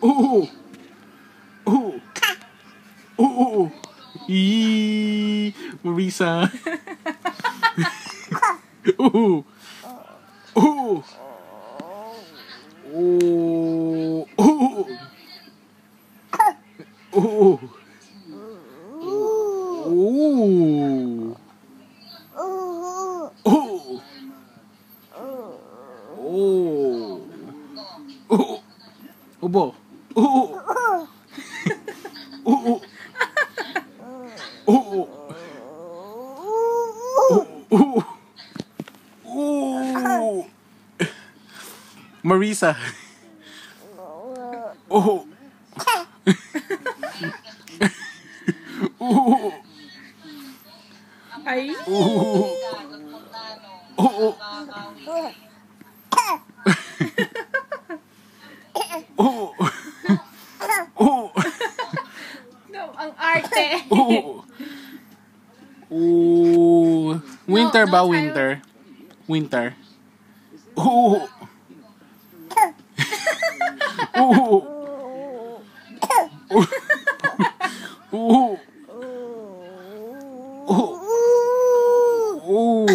Oh! Oh! Oh! Marisa! Oh! Oh! Oh! Oh! Oh! Oh! Oh! Oh! Oh! Obo! Oh! Oh! Oh! Oh! Oh! Marisa! Oh! Oh! Ay! Oh! Oh! Oh! Oh! No, ang arte. Oh! Oh! Winter No, ba? no, Winter? Winter? Oh! Oh! Oh! Oh! Oh! Oh! Oh!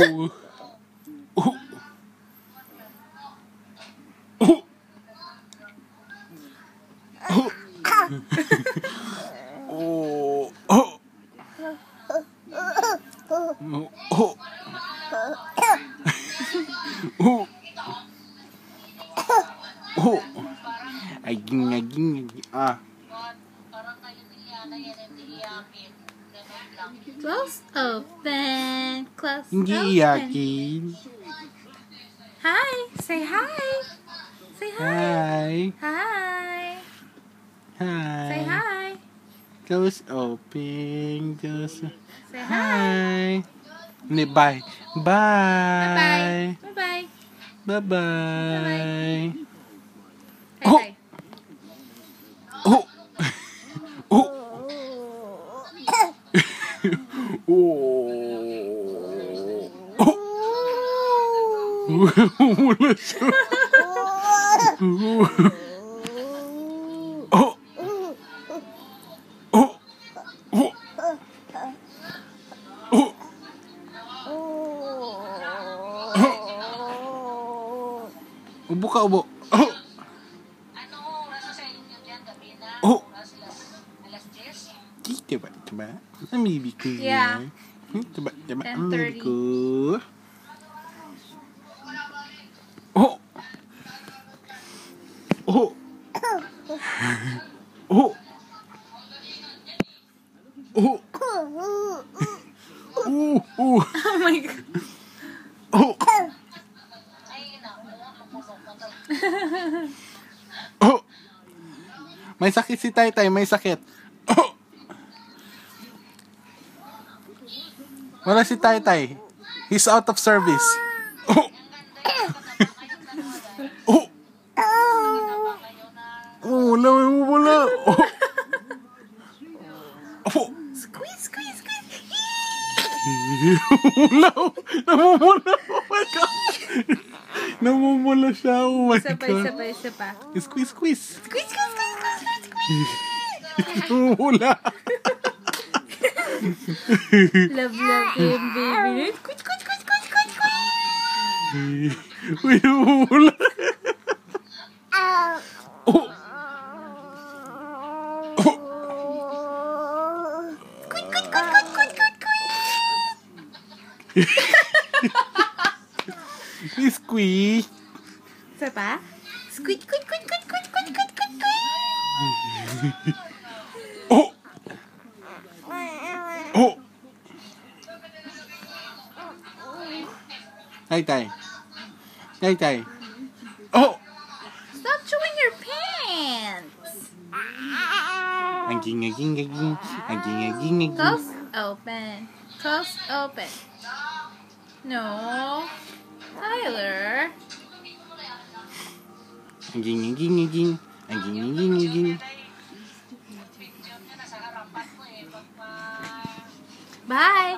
Oh! Oh! Oh! Oh! Aging. Ah. Close open. Close Hindi open. iyakin. Hi. Say hi. Say hi. Hi. Hi. Hi. Say hi. Close open. Close. Say hi. Hi. Hindi, bye. Bye. Bye-bye. Bye-bye. Bye-bye. Hey, Oh. hey. Oh. Oh. Oh. Oh. Wala siya. Oh. Oh. Oh. Oh. Ubo ka, ubo. Oh. Oh. Diba? Amibig ko Yeah. Diba? 10:30. Amibig ko. Oh. Oh. Oh. Oh. Oh. Oh my God. Oh. Oh. May sakit si Tyty, may sakit. Oh. Wala si Tyty. He's out of service. Oh. Oh. Oh, wala. Oh. Oh. Squeeze. Namumula. Oh my God. Namumula siya. Oh my God. Isa pa. Squeeze. Squeeze. Namumula. Love him, baby. Squeeze. Uy, namumula. Oh. Squeeze. Isa pa? Squeeze. Oh. Oh. Tyty. Oh. Stop chewing your pants. Aging. Close open. No. Tyler. Aging. Bye.